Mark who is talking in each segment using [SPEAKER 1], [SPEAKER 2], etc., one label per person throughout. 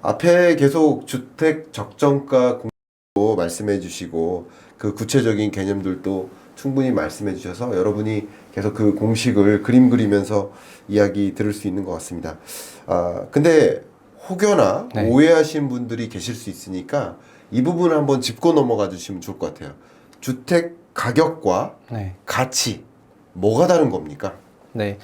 [SPEAKER 1] 앞에 계속 주택 적정가 공시도 말씀해 주시고 그 구체적인 개념들도 충분히 말씀해 주셔서 여러분이 계속 그 공식을 그림 그리면서 이야기 들을 수 있는 것 같습니다. 근데 혹여나
[SPEAKER 2] 네.
[SPEAKER 1] 오해하신 분들이 계실 수 있으니까 이 부분을 한번 짚고 넘어가 주시면 좋을 것 같아요. 주택 가격과
[SPEAKER 2] 네.
[SPEAKER 1] 가치 뭐가 다른 겁니까?
[SPEAKER 2] 네.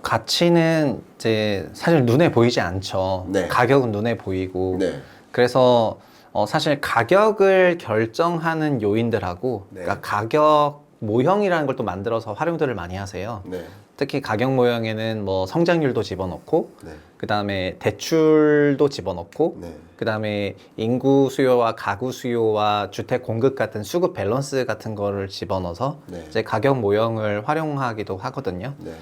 [SPEAKER 2] 가치는 이제 사실 눈에 보이지 않죠.
[SPEAKER 1] 네.
[SPEAKER 2] 가격은 눈에 보이고.
[SPEAKER 1] 네.
[SPEAKER 2] 그래서 사실 가격을 결정하는 요인들하고
[SPEAKER 1] 네.
[SPEAKER 2] 그러니까 가격 모형이라는 걸 또 만들어서 활용들을 많이 하세요.
[SPEAKER 1] 네.
[SPEAKER 2] 특히 가격 모형에는 뭐 성장률도 집어넣고
[SPEAKER 1] 네.
[SPEAKER 2] 그다음에 대출도 집어넣고
[SPEAKER 1] 네.
[SPEAKER 2] 그다음에 인구 수요와 가구 수요와 주택 공급 같은 수급 밸런스 같은 거를 집어넣어서
[SPEAKER 1] 네.
[SPEAKER 2] 이제 가격 모형을 활용하기도 하거든요.
[SPEAKER 1] 네.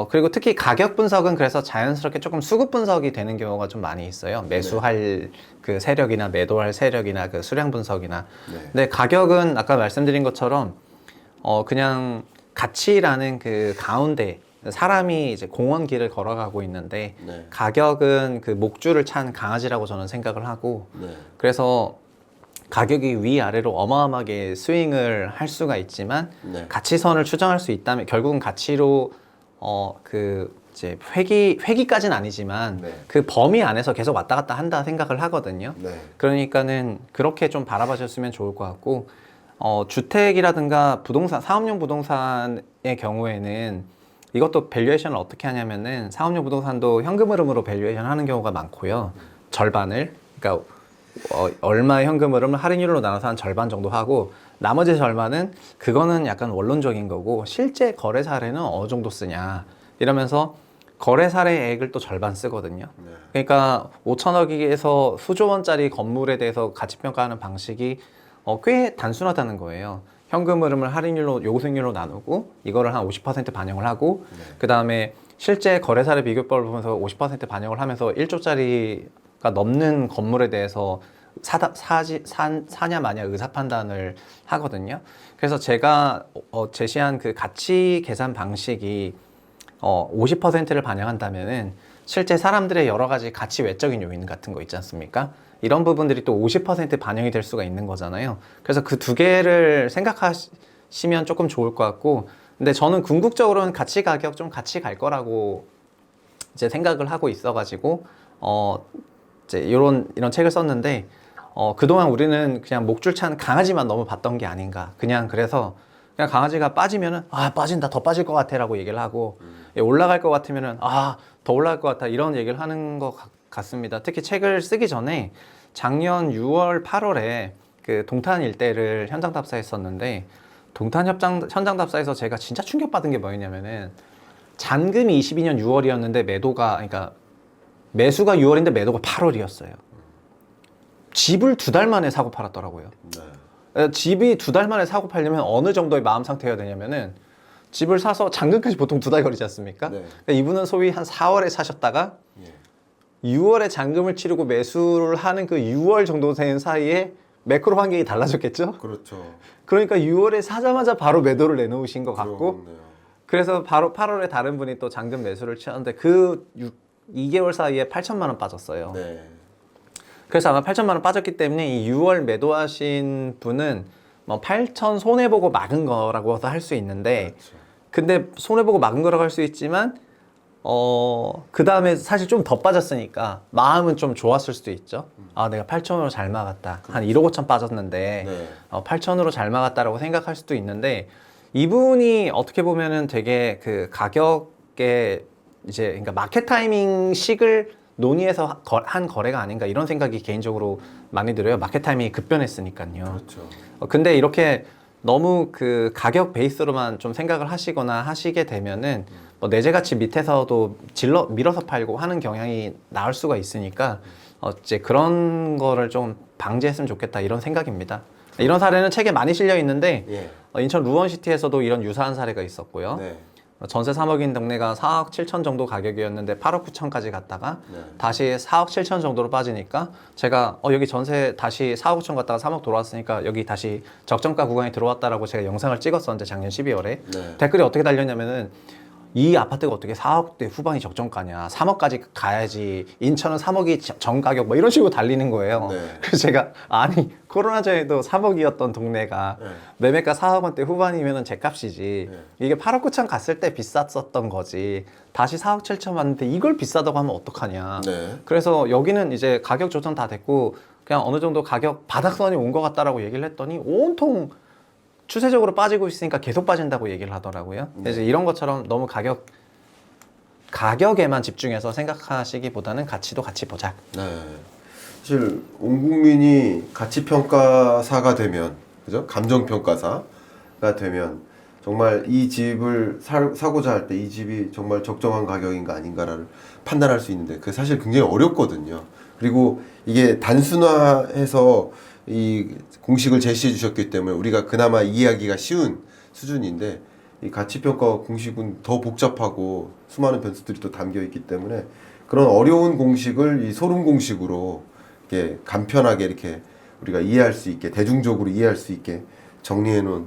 [SPEAKER 2] 그리고 특히 가격 분석은 그래서 자연스럽게 조금 수급 분석이 되는 경우가 좀 많이 있어요. 매수할 그 세력이나 매도할 세력이나 그 수량 분석이나.
[SPEAKER 1] 네.
[SPEAKER 2] 근데 가격은 아까 말씀드린 것처럼 그냥 가치라는 그 가운데 사람이 이제 공원길을 걸어가고 있는데
[SPEAKER 1] 네.
[SPEAKER 2] 가격은 그 목줄을 찬 강아지라고 저는 생각을 하고
[SPEAKER 1] 네.
[SPEAKER 2] 그래서 가격이 위아래로 어마어마하게 스윙을 할 수가 있지만
[SPEAKER 1] 네.
[SPEAKER 2] 가치선을 추정할 수 있다면 결국은 가치로 그 이제 회기까지는 아니지만
[SPEAKER 1] 네.
[SPEAKER 2] 그 범위 안에서 계속 왔다 갔다 한다 생각을 하거든요.
[SPEAKER 1] 네.
[SPEAKER 2] 그러니까는 그렇게 좀 바라봐줬으면 좋을 것 같고 주택이라든가 부동산, 사업용 부동산의 경우에는 이것도 밸류에이션을 어떻게 하냐면은 사업용 부동산도 현금 흐름으로 밸류에이션 하는 경우가 많고요. 절반을 그러니까 얼마 현금 흐름을 할인율로 나눠서 한 절반 정도 하고 나머지 절반은 그거는 약간 원론적인 거고 실제 거래 사례는 어느 정도 쓰냐 이러면서 거래 사례액을 또 절반 쓰거든요.
[SPEAKER 1] 네.
[SPEAKER 2] 그러니까 5천억에서 수조 원짜리 건물에 대해서 가치 평가하는 방식이 꽤 단순하다는 거예요. 현금 흐름을 할인율로 요구수익률로 나누고 이거를 한 50% 반영을 하고
[SPEAKER 1] 네.
[SPEAKER 2] 그 다음에 실제 거래사례 비교법을 보면서 50% 반영을 하면서 1조짜리가 넘는 건물에 대해서 사냐 마냐 의사 판단을 하거든요. 그래서 제가 제시한 그 가치 계산 방식이 50%를 반영한다면은 실제 사람들의 여러 가지 가치 외적인 요인 같은 거 있지 않습니까? 이런 부분들이 또 50% 반영이 될 수가 있는 거잖아요. 그래서 그 두 개를 생각하시면 조금 좋을 것 같고, 근데 저는 궁극적으로는 가치 가격 좀 같이 갈 거라고 이제 생각을 하고 있어가지고, 이제 이런 책을 썼는데, 그동안 우리는 그냥 목줄 찬 강아지만 너무 봤던 게 아닌가. 그래서 그냥 강아지가 빠지면은, 빠진다, 더 빠질 것 같아 라고 얘기를 하고, 올라갈 것 같으면은, 더 올라갈 것 같아. 이런 얘기를 하는 것 같습니다. 특히 책을 쓰기 전에 작년 6월, 8월에 그 동탄 일대를 현장 답사했었는데, 동탄 현장 답사에서 제가 진짜 충격받은 게 뭐였냐면은, 잔금이 22년 6월이었는데 그러니까 매수가 6월인데 매도가 8월이었어요. 집을 2달 만에 사고 팔았더라고요.
[SPEAKER 1] 네.
[SPEAKER 2] 집이 2달 만에 사고 팔려면 어느 정도의 마음 상태여야 되냐면은 집을 사서 잔금까지 보통 2달 걸리지 않습니까?
[SPEAKER 1] 네.
[SPEAKER 2] 그러니까 이분은 소위 한 4월에 사셨다가
[SPEAKER 1] 예.
[SPEAKER 2] 6월에 잔금을 치르고 매수를 하는 그 6월 정도 된 사이에 매크로 환경이 달라졌겠죠?
[SPEAKER 1] 그렇죠.
[SPEAKER 2] 그러니까 6월에 사자마자 바로 매도를 내놓으신 것 같고
[SPEAKER 1] 그렇네요.
[SPEAKER 2] 그래서 바로 8월에 다른 분이 또 잔금 매수를 치렀는데 그 2개월 사이에 8천만 원 빠졌어요.
[SPEAKER 1] 네.
[SPEAKER 2] 그래서 아마 8천만 원 빠졌기 때문에 이 6월 매도하신 분은 뭐 8천 손해보고 막은 거라고 할 수 있는데
[SPEAKER 1] 그렇죠.
[SPEAKER 2] 근데 손해보고 막은 거라고 할 수 있지만 그 다음에 사실 좀 더 빠졌으니까 마음은 좀 좋았을 수도 있죠. 내가 8천으로 잘 막았다. 한 1억 5천 빠졌는데
[SPEAKER 1] 네.
[SPEAKER 2] 8천으로 잘 막았다라고 생각할 수도 있는데 이분이 어떻게 보면은 되게 그 가격에 이제 그러니까 마켓 타이밍 식을 논의해서 한 거래가 아닌가 이런 생각이 개인적으로 많이 들어요. 마켓 타이밍이 급변했으니까요.
[SPEAKER 1] 그렇죠.
[SPEAKER 2] 근데 이렇게 너무 그 가격 베이스로만 좀 생각을 하시거나 하시게 되면은 뭐 내재 가치 밑에서도 밀어서 팔고 하는 경향이 나올 수가 있으니까 이제 그런 거를 좀 방지했으면 좋겠다 이런 생각입니다. 이런 사례는 책에 많이 실려 있는데
[SPEAKER 1] 예.
[SPEAKER 2] 인천 루원시티에서도 이런 유사한 사례가 있었고요.
[SPEAKER 1] 네.
[SPEAKER 2] 전세 3억인 동네가 4억 7천 정도 가격이었는데 8억 9천까지 갔다가
[SPEAKER 1] 네.
[SPEAKER 2] 다시 4억 7천 정도로 빠지니까 제가 여기 전세 다시 4억 9천 갔다가 3억 돌아왔으니까 여기 다시 적정가 구간에 들어왔다라고 제가 영상을 찍었었는데 작년 12월에
[SPEAKER 1] 네.
[SPEAKER 2] 댓글이 어떻게 달렸냐면은 이 아파트가 어떻게 4억대 후반이 적정가냐, 3억까지 가야지, 인천은 3억이 정가격 뭐 이런 식으로 달리는 거예요.
[SPEAKER 1] 네.
[SPEAKER 2] 그래서 제가 아니 코로나 전에도 3억이었던 동네가
[SPEAKER 1] 네.
[SPEAKER 2] 매매가 4억 원대 후반이면 제값이지.
[SPEAKER 1] 네.
[SPEAKER 2] 이게 8억 9천 갔을 때 비쌌었던 거지. 다시 4억 7천 왔는데 이걸 비싸다고 하면 어떡하냐.
[SPEAKER 1] 네.
[SPEAKER 2] 그래서 여기는 이제 가격 조정 다 됐고 그냥 어느 정도 가격 바닥선이 온 것 같다라고 얘기를 했더니 온통 추세적으로 빠지고 있으니까 계속 빠진다고 얘기를 하더라고요. 그래서 이런 것처럼 너무 가격에만 집중해서 생각하시기보다는 가치도 같이 보자.
[SPEAKER 1] 네. 사실 온 국민이 가치 평가사가 되면, 그죠? 감정 평가사가 되면 정말 이 집을 사고자 할 때 이 집이 정말 적정한 가격인가 아닌가를 판단할 수 있는데 그 사실 굉장히 어렵거든요. 그리고 이게 단순화해서 이 공식을 제시해 주셨기 때문에 우리가 그나마 이해하기가 쉬운 수준인데 이 가치평가 공식은 더 복잡하고 수많은 변수들이 또 담겨 있기 때문에 그런 어려운 공식을 이 소름 공식으로 이렇게 간편하게 이렇게 우리가 이해할 수 있게 대중적으로 이해할 수 있게 정리해 놓은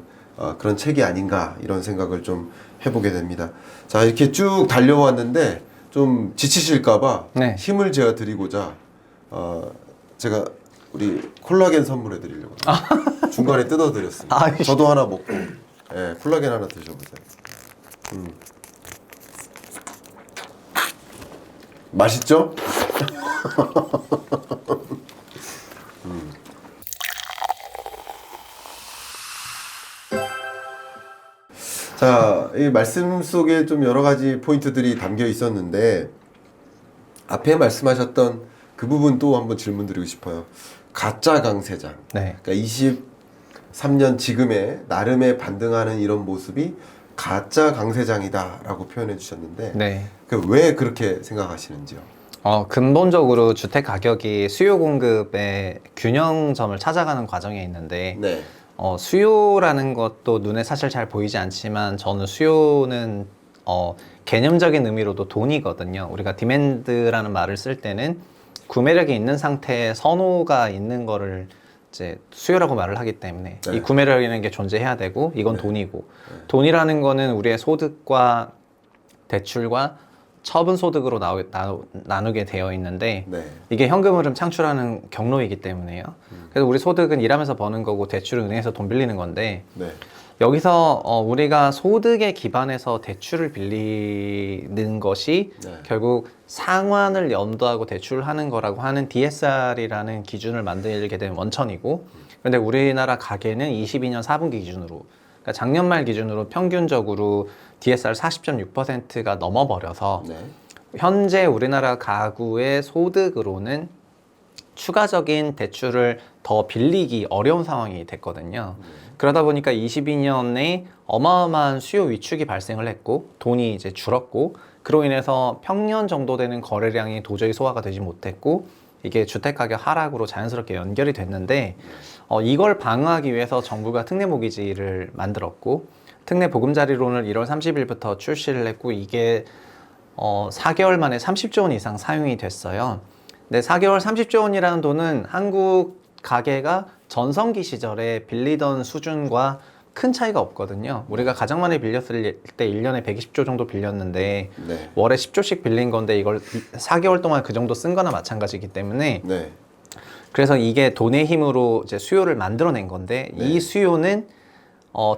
[SPEAKER 1] 그런 책이 아닌가 이런 생각을 좀 해보게 됩니다. 자, 이렇게 쭉 달려왔는데 좀 지치실까봐
[SPEAKER 2] 네.
[SPEAKER 1] 힘을 제가 드리고자 제가 우리 콜라겐 선물해 드리려고 중간에 뜯어 드렸습니다.
[SPEAKER 2] 아,
[SPEAKER 1] 저도 하나 먹고 콜라겐 하나 드셔보세요. 맛있죠? 자, 이 말씀 속에 좀 여러 가지 포인트들이 담겨 있었는데 앞에 말씀하셨던 그 부분 또 한번 질문 드리고 싶어요. 가짜 강세장.
[SPEAKER 2] 네.
[SPEAKER 1] 그러니까 23년 지금의 나름의 반등하는 이런 모습이 가짜 강세장이다라고 표현해 주셨는데
[SPEAKER 2] 네.
[SPEAKER 1] 왜 그렇게 생각하시는지요?
[SPEAKER 2] 근본적으로 주택 가격이 수요 공급의 균형점을 찾아가는 과정에 있는데
[SPEAKER 1] 네.
[SPEAKER 2] 수요라는 것도 눈에 사실 잘 보이지 않지만 저는 수요는 개념적인 의미로도 돈이거든요. 우리가 디맨드라는 말을 쓸 때는 구매력이 있는 상태에 선호가 있는 거를 이제 수요라고 말을 하기 때문에
[SPEAKER 1] 네.
[SPEAKER 2] 이 구매력이라는 게 존재해야 되고 이건
[SPEAKER 1] 네.
[SPEAKER 2] 돈이고 돈이라는 거는 우리의 소득과 대출과 처분 소득으로 나누게 되어 있는데
[SPEAKER 1] 네.
[SPEAKER 2] 이게 현금 흐름 창출하는 경로이기 때문에요. 그래서 우리 소득은 일하면서 버는 거고 대출은 은행에서 돈 빌리는 건데
[SPEAKER 1] 네.
[SPEAKER 2] 여기서 우리가 소득에 기반해서 대출을 빌리는 것이
[SPEAKER 1] 네.
[SPEAKER 2] 결국 상환을 염두하고 대출을 하는 거라고 하는 DSR이라는 기준을 만들게 된 원천이고 그런데 우리나라 가계는 22년 4분기 기준으로 그러니까 작년 말 기준으로 평균적으로 DSR 40.6%가 넘어버려서
[SPEAKER 1] 네.
[SPEAKER 2] 현재 우리나라 가구의 소득으로는 추가적인 대출을 더 빌리기 어려운 상황이 됐거든요. 그러다 보니까 22년에 어마어마한 수요 위축이 발생을 했고 돈이 이제 줄었고 그로 인해서 평년 정도 되는 거래량이 도저히 소화가 되지 못했고 이게 주택가격 하락으로 자연스럽게 연결이 됐는데 이걸 방어하기 위해서 정부가 특례 모기지를 만들었고 특례 보금자리론을 1월 30일부터 출시를 했고 이게 4개월 만에 30조 원 이상 사용이 됐어요. 근데 4개월 30조 원이라는 돈은 한국 가계가 전성기 시절에 빌리던 수준과 큰 차이가 없거든요. 우리가 가장 많이 빌렸을 때 1년에 120조 정도 빌렸는데
[SPEAKER 1] 네.
[SPEAKER 2] 월에 10조씩 빌린 건데 이걸 4개월 동안 그 정도 쓴 거나 마찬가지이기 때문에
[SPEAKER 1] 네.
[SPEAKER 2] 그래서 이게 돈의 힘으로 이제 수요를 만들어낸 건데
[SPEAKER 1] 네.
[SPEAKER 2] 이 수요는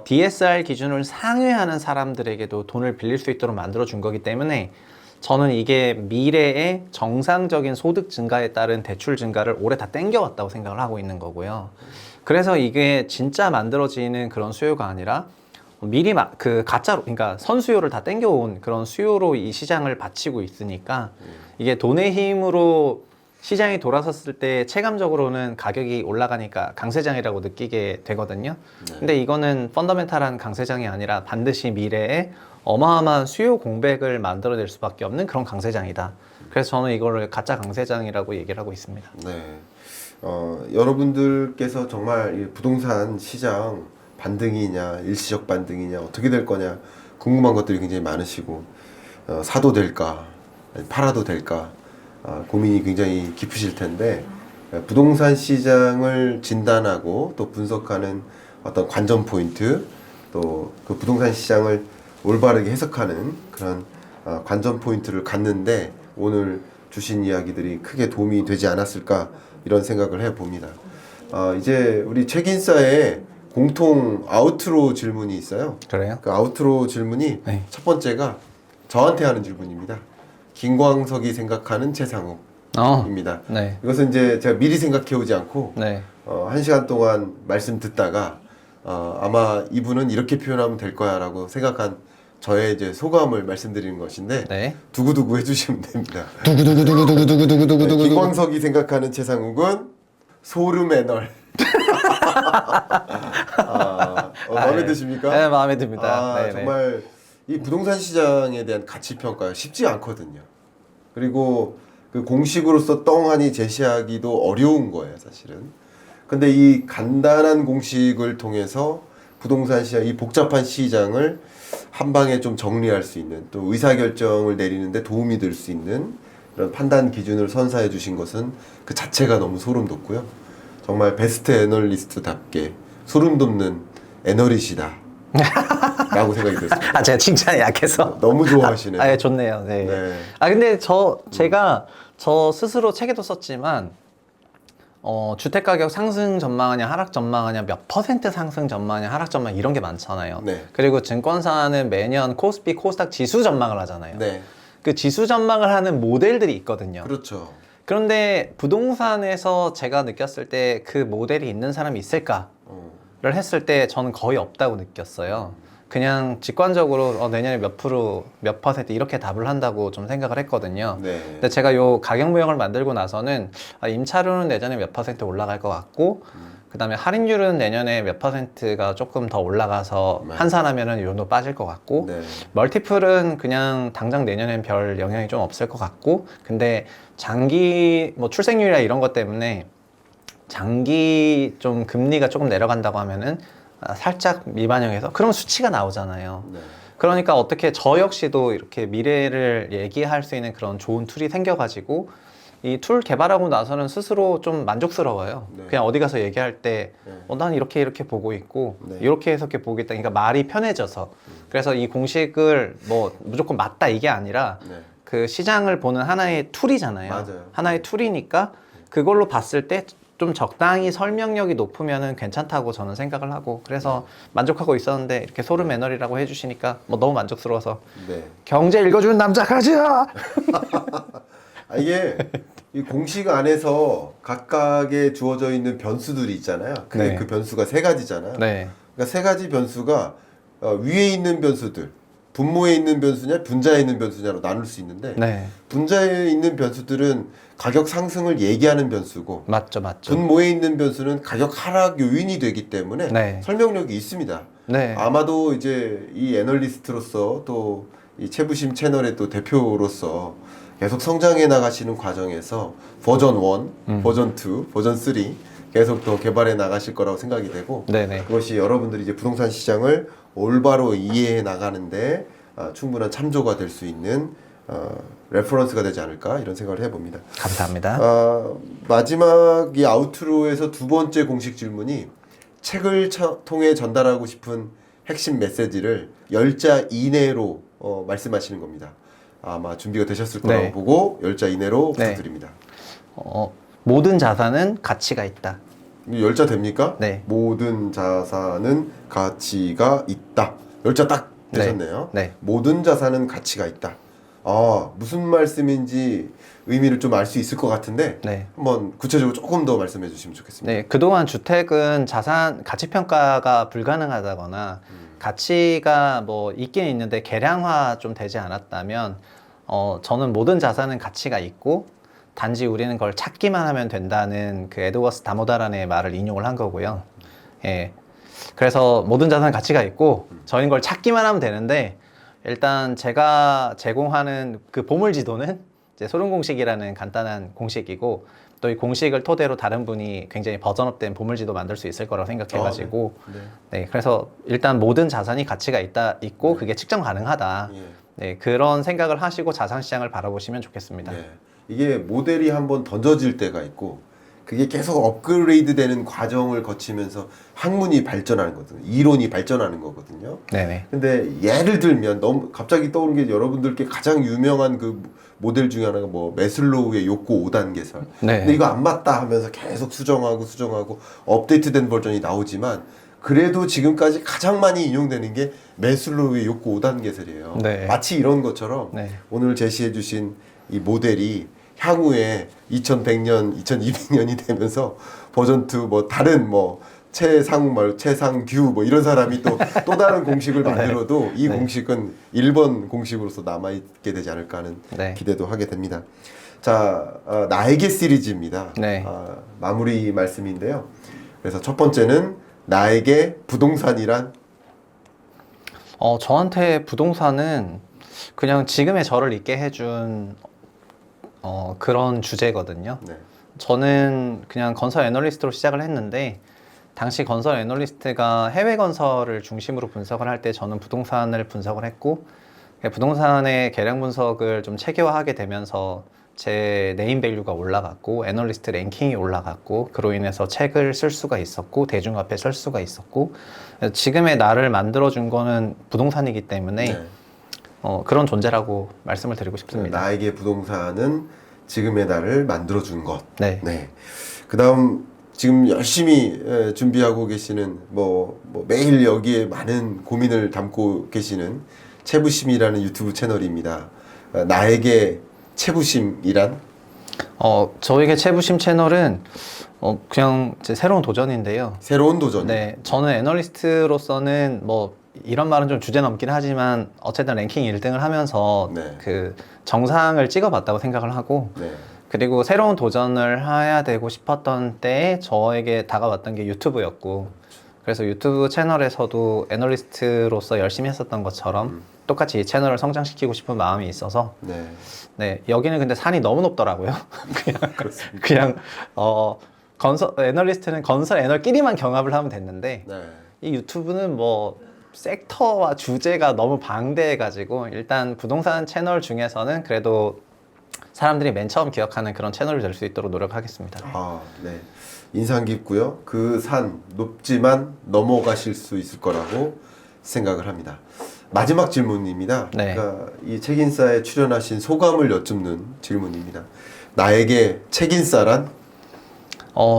[SPEAKER 2] DSR 기준을 상회하는 사람들에게도 돈을 빌릴 수 있도록 만들어준 거기 때문에 저는 이게 미래의 정상적인 소득 증가에 따른 대출 증가를 올해 다 땡겨왔다고 생각을 하고 있는 거고요. 그래서 이게 진짜 만들어지는 그런 수요가 아니라 미리 그 가짜로, 그러니까 선수요를 다 땡겨온 그런 수요로 이 시장을 바치고 있으니까 이게 돈의 힘으로 시장이 돌아섰을 때 체감적으로는 가격이 올라가니까 강세장이라고 느끼게 되거든요.
[SPEAKER 1] 네.
[SPEAKER 2] 근데 이거는 펀더멘탈한 강세장이 아니라 반드시 미래에 어마어마한 수요 공백을 만들어낼 수밖에 없는 그런 강세장이다. 그래서 저는 이거를 가짜 강세장이라고 얘기를 하고 있습니다.
[SPEAKER 1] 네. 여러분들께서 정말 이 부동산 시장 반등이냐, 일시적 반등이냐, 어떻게 될 거냐 궁금한 것들이 굉장히 많으시고 사도 될까, 팔아도 될까 고민이 굉장히 깊으실 텐데 부동산 시장을 진단하고 또 분석하는 어떤 관전 포인트 또 그 부동산 시장을 올바르게 해석하는 그런 관전 포인트를 갖는데 오늘 주신 이야기들이 크게 도움이 되지 않았을까 이런 생각을 해봅니다. 이제 우리 책인싸에 공통 아우트로 질문이 있어요.
[SPEAKER 2] 그래요?
[SPEAKER 1] 그 아우트로 질문이
[SPEAKER 2] 네.
[SPEAKER 1] 첫 번째가 저한테 하는 질문입니다. 김광석이 생각하는 최상욱입니다.
[SPEAKER 2] 네.
[SPEAKER 1] 이것은 이제 제가 미리 생각해 오지 않고
[SPEAKER 2] 네.
[SPEAKER 1] 1시간 동안 말씀 듣다가 아마 이분은 이렇게 표현하면 될 거야 라고 생각한 저의 이제 소감을 말씀드리는 것인데
[SPEAKER 2] 네.
[SPEAKER 1] 두구두구 해주시면 됩니다.
[SPEAKER 2] 두구두구두구두구두구두구두구.
[SPEAKER 1] 네, 김광석이 생각하는 최상욱은 소름 애널. 마음에 드십니까?
[SPEAKER 2] 네, 마음에 듭니다. 네, 네.
[SPEAKER 1] 정말 이 부동산 시장에 대한 가치 평가가 쉽지 않거든요. 그리고 그 공식으로서 떵하니 제시하기도 어려운 거예요, 사실은. 근데 이 간단한 공식을 통해서 부동산 시장, 이 복잡한 시장을 한 방에 좀 정리할 수 있는, 또 의사결정을 내리는데 도움이 될 수 있는 이런 판단 기준을 선사해 주신 것은 그 자체가 너무 소름 돋고요. 정말 베스트 애널리스트답게 소름 돋는 애널이시다 라고 생각이 들었습니다.
[SPEAKER 2] 제가 칭찬에 약해서.
[SPEAKER 1] 너무 좋아하시네요.
[SPEAKER 2] 예, 좋네요. 네.
[SPEAKER 1] 네.
[SPEAKER 2] 근데 제가 저 스스로 책에도 썼지만, 주택가격 상승 전망하냐, 하락 전망하냐, 몇 퍼센트 상승 전망하냐, 하락 전망 이런 게 많잖아요.
[SPEAKER 1] 네.
[SPEAKER 2] 그리고 증권사는 매년 코스피, 코스닥 지수 전망을 하잖아요.
[SPEAKER 1] 네.
[SPEAKER 2] 그 지수 전망을 하는 모델들이 있거든요.
[SPEAKER 1] 그렇죠.
[SPEAKER 2] 그런데 부동산에서 제가 느꼈을 때 그 모델이 있는 사람이 있을까를 했을 때 저는 거의 없다고 느꼈어요. 그냥 직관적으로 내년에 몇 퍼센트 이렇게 답을 한다고 좀 생각을 했거든요.
[SPEAKER 1] 네.
[SPEAKER 2] 근데 제가 요 가격모형을 만들고 나서는 임차료는 내년에 몇 퍼센트 올라갈 것 같고, 그 다음에 할인율은 내년에 몇 퍼센트가 조금 더 올라가서
[SPEAKER 1] 네.
[SPEAKER 2] 환산하면은 이 정도 빠질 것 같고,
[SPEAKER 1] 네.
[SPEAKER 2] 멀티플은 그냥 당장 내년엔 별 영향이 좀 없을 것 같고, 근데 장기 뭐 출생률이나 이런 것 때문에 장기 좀 금리가 조금 내려간다고 하면은 살짝 미반영해서 그러면 수치가 나오잖아요.
[SPEAKER 1] 네.
[SPEAKER 2] 그러니까 어떻게 저 역시도 이렇게 미래를 얘기할 수 있는 그런 좋은 툴이 생겨가지고 이 툴 개발하고 나서는 스스로 좀 만족스러워요.
[SPEAKER 1] 네.
[SPEAKER 2] 그냥 어디 가서 얘기할 때
[SPEAKER 1] 네.
[SPEAKER 2] 난 이렇게 보고 있고
[SPEAKER 1] 네.
[SPEAKER 2] 이렇게 해석해 보겠다. 그러니까 말이 편해져서 그래서 이 공식을 뭐 무조건 맞다 이게 아니라
[SPEAKER 1] 네.
[SPEAKER 2] 그 시장을 보는 하나의 툴이잖아요.
[SPEAKER 1] 맞아요.
[SPEAKER 2] 하나의 툴이니까 그걸로 봤을 때 좀 적당히 설명력이 높으면은 괜찮다고 저는 생각을 하고 그래서 만족하고 있었는데 이렇게 소름 매너리라고 해주시니까 뭐 너무 만족스러워서
[SPEAKER 1] 네.
[SPEAKER 2] 경제 읽어주는 남자 가자.
[SPEAKER 1] 이게 이 공식 안에서 각각에 주어져 있는 변수들이 있잖아요.
[SPEAKER 2] 네.
[SPEAKER 1] 그 변수가 세 가지잖아요.
[SPEAKER 2] 네,
[SPEAKER 1] 그러니까 세 가지 변수가 위에 있는 변수들, 분모에 있는 변수냐, 분자에 있는 변수냐로 나눌 수 있는데
[SPEAKER 2] 네,
[SPEAKER 1] 분자에 있는 변수들은 가격 상승을 얘기하는 변수고
[SPEAKER 2] 맞죠.
[SPEAKER 1] 분모에 있는 변수는 가격 하락 요인이 되기 때문에
[SPEAKER 2] 네.
[SPEAKER 1] 설명력이 있습니다.
[SPEAKER 2] 네,
[SPEAKER 1] 아마도 이제 이 애널리스트로서 또 이 채부심 채널의 또 대표로서 계속 성장해 나가시는 과정에서 버전 1, 버전 2, 버전 3 계속 더 개발해 나가실 거라고 생각이 되고
[SPEAKER 2] 네네.
[SPEAKER 1] 그것이 여러분들이 이제 부동산 시장을 올바로 이해해 나가는데 충분한 참조가 될 수 있는 레퍼런스가 되지 않을까 이런 생각을 해봅니다.
[SPEAKER 2] 감사합니다.
[SPEAKER 1] 마지막 이 아우트로에서 두 번째 공식 질문이 책을 통해 전달하고 싶은 핵심 메시지를 10자 이내로 말씀하시는 겁니다. 아마 준비가 되셨을 거라고
[SPEAKER 2] 네.
[SPEAKER 1] 보고 10자 이내로
[SPEAKER 2] 네.
[SPEAKER 1] 부탁드립니다.
[SPEAKER 2] 모든 자산은 가치가 있다.
[SPEAKER 1] 10자 됩니까?
[SPEAKER 2] 네.
[SPEAKER 1] 모든 자산은 가치가 있다. 10자 딱 되셨네요.
[SPEAKER 2] 네.
[SPEAKER 1] 모든 자산은 가치가 있다. 무슨 말씀인지 의미를 좀 알 수 있을 것 같은데
[SPEAKER 2] 네.
[SPEAKER 1] 한번 구체적으로 조금 더 말씀해 주시면 좋겠습니다.
[SPEAKER 2] 네, 그동안 주택은 자산 가치 평가가 불가능하다거나 가치가 뭐 있긴 있는데 계량화 좀 되지 않았다면 저는 모든 자산은 가치가 있고 단지 우리는 그걸 찾기만 하면 된다는 그 에드워스 다모다란의 말을 인용을 한 거고요. 예. 그래서 모든 자산은 가치가 있고 저희는 그걸 찾기만 하면 되는데 일단 제가 제공하는 그 보물 지도는 이제 소름 공식이라는 간단한 공식이고 또 이 공식을 토대로 다른 분이 굉장히 버전업된 보물 지도 만들 수 있을 거라고 생각해가지고 네, 그래서 일단 모든 자산이 가치가 있고 그게 측정 가능하다.
[SPEAKER 1] 예.
[SPEAKER 2] 네, 그런 생각을 하시고 자산 시장을 바라보시면 좋겠습니다.
[SPEAKER 1] 예. 이게 모델이 한번 던져질 때가 있고 그게 계속 업그레이드 되는 과정을 거치면서 학문이 발전하는 거거든요. 이론이 발전하는 거거든요.
[SPEAKER 2] 네네.
[SPEAKER 1] 근데 예를 들면 너무 갑자기 떠오르는 게 여러분들께 가장 유명한 그 모델 중에 하나가 뭐 매슬로우의 욕구 5단계설.
[SPEAKER 2] 네.
[SPEAKER 1] 근데 이거 안 맞다 하면서 계속 수정하고 업데이트된 버전이 나오지만 그래도 지금까지 가장 많이 인용되는 게 매슬로우의 욕구 5단계설이에요.
[SPEAKER 2] 네.
[SPEAKER 1] 마치 이런 것처럼
[SPEAKER 2] 네.
[SPEAKER 1] 오늘 제시해 주신 이 모델이 향후에 2100년, 2200년이 되면서 버전 2 뭐 다른 뭐 최상규 뭐 이런 사람이 또 다른 공식을 만들어도 이
[SPEAKER 2] 네.
[SPEAKER 1] 공식은 1번 공식으로서 남아있게 되지 않을까 하는
[SPEAKER 2] 네.
[SPEAKER 1] 기대도 하게 됩니다. 자, 나에게 시리즈입니다.
[SPEAKER 2] 네.
[SPEAKER 1] 마무리 말씀인데요. 그래서 첫 번째는 나에게 부동산이란
[SPEAKER 2] 저한테 부동산은 그냥 지금의 저를 있게 해준 그런 주제거든요.
[SPEAKER 1] 네.
[SPEAKER 2] 저는 그냥 건설 애널리스트로 시작을 했는데 당시 건설 애널리스트가 해외 건설을 중심으로 분석을 할 때 저는 부동산을 분석을 했고 부동산의 계량 분석을 좀 체계화하게 되면서 제 네임 밸류가 올라갔고 애널리스트 랭킹이 올라갔고 그로 인해서 책을 쓸 수가 있었고 대중 앞에 설 수가 있었고 지금의 나를 만들어준 거는 부동산이기 때문에
[SPEAKER 1] 네.
[SPEAKER 2] 그런 존재라고 말씀을 드리고 싶습니다.
[SPEAKER 1] 나에게 부동산은 지금의 나를 만들어준 것.
[SPEAKER 2] 네.
[SPEAKER 1] 네. 그다음 지금 열심히 준비하고 계시는 뭐 매일 여기에 많은 고민을 담고 계시는 채부심이라는 유튜브 채널입니다. 나에게 채부심이란?
[SPEAKER 2] 저에게 채부심 채널은 그냥 제 새로운 도전인데요.
[SPEAKER 1] 새로운 도전.
[SPEAKER 2] 네, 저는 애널리스트로서는 뭐 이런 말은 좀 주제 넘긴 하지만 어쨌든 랭킹 1등을 하면서
[SPEAKER 1] 네.
[SPEAKER 2] 그 정상을 찍어봤다고 생각을 하고
[SPEAKER 1] 네.
[SPEAKER 2] 그리고 새로운 도전을 해야 되고 싶었던 때에 저에게 다가왔던 게 유튜브였고 그래서 유튜브 채널에서도 애널리스트로서 열심히 했었던 것처럼 똑같이 이 채널을 성장시키고 싶은 마음이 있어서
[SPEAKER 1] 네.
[SPEAKER 2] 네, 여기는 근데 산이 너무 높더라고요.
[SPEAKER 1] 그렇습니다.
[SPEAKER 2] 그냥 건설 애널리스트는 건설 애널끼리만 경합을 하면 됐는데
[SPEAKER 1] 네.
[SPEAKER 2] 이 유튜브는 뭐 섹터와 주제가 너무 방대해가지고 일단 부동산 채널 중에서는 그래도 사람들이 맨 처음 기억하는 그런 채널이 될 수 있도록 노력하겠습니다.
[SPEAKER 1] 네. 인상 깊고요. 그 산 높지만 넘어가실 수 있을 거라고 생각을 합니다. 마지막 질문입니다.
[SPEAKER 2] 네.
[SPEAKER 1] 그러니까 이 책인싸에 출연하신 소감을 여쭙는 질문입니다. 나에게 책인싸란?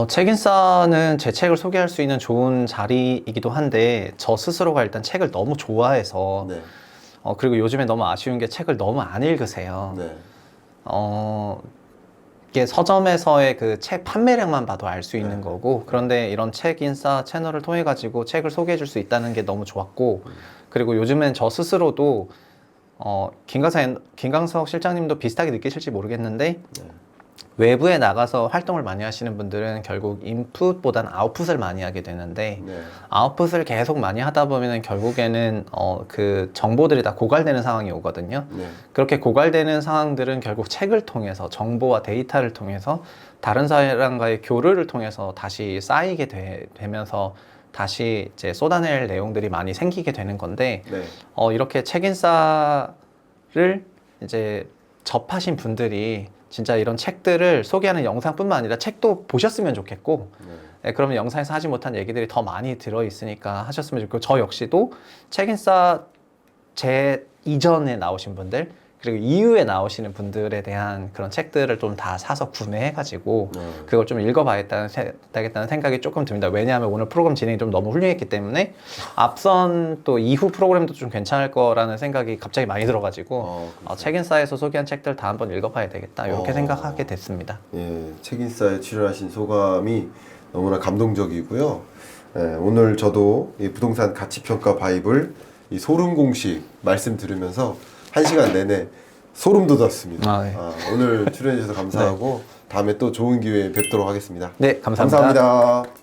[SPEAKER 2] 책인싸는 제 책을 소개할 수 있는 좋은 자리이기도 한데 저 스스로가 일단 책을 너무 좋아해서
[SPEAKER 1] 네.
[SPEAKER 2] 그리고 요즘에 너무 아쉬운 게 책을 너무 안 읽으세요.
[SPEAKER 1] 네.
[SPEAKER 2] 이게 서점에서의 그 책 판매량만 봐도 알 수 있는
[SPEAKER 1] 네.
[SPEAKER 2] 거고 그런데 이런 책인싸 채널을 통해 가지고 책을 소개해 줄 수 있다는 게 너무 좋았고 그리고 요즘엔 저 스스로도 김강석 실장님도 비슷하게 느끼실지 모르겠는데
[SPEAKER 1] 네.
[SPEAKER 2] 외부에 나가서 활동을 많이 하시는 분들은 결국 인풋보다는 아웃풋을 많이 하게 되는데
[SPEAKER 1] 네.
[SPEAKER 2] 아웃풋을 계속 많이 하다 보면 결국에는 그 정보들이 다 고갈되는 상황이 오거든요.
[SPEAKER 1] 네.
[SPEAKER 2] 그렇게 고갈되는 상황들은 결국 책을 통해서 정보와 데이터를 통해서 다른 사람과의 교류를 통해서 다시 쌓이게 되면서 다시 이제 쏟아낼 내용들이 많이 생기게 되는 건데
[SPEAKER 1] 네.
[SPEAKER 2] 이렇게 책인싸를 이제 접하신 분들이 진짜 이런 책들을 소개하는 영상뿐만 아니라 책도 보셨으면 좋겠고 네, 그러면 영상에서 하지 못한 얘기들이 더 많이 들어있으니까 하셨으면 좋겠고 저 역시도 책인싸 제 이전에 나오신 분들 그리고 이후에 나오시는 분들에 대한 그런 책들을 좀 다 사서 구매해가지고 그걸 좀 읽어봐야겠다는 생각이 조금 듭니다. 왜냐하면 오늘 프로그램 진행이 좀 너무 훌륭했기 때문에 앞선 또 이후 프로그램도 좀 괜찮을 거라는 생각이 갑자기 많이 들어가지고 책인싸에서 소개한 책들 다 한번 읽어봐야 되겠다 이렇게 생각하게 됐습니다.
[SPEAKER 1] 예, 책인싸에 출연하신 소감이 너무나 감동적이고요. 예, 오늘 저도 이 부동산 가치평가 바이블 이 소름 공식 말씀 들으면서 1시간 내내 소름 돋았습니다.
[SPEAKER 2] 네.
[SPEAKER 1] 오늘 출연해 주셔서 감사하고 다음에 또 좋은 기회에 뵙도록 하겠습니다.
[SPEAKER 2] 네, 감사합니다.
[SPEAKER 1] 감사합니다.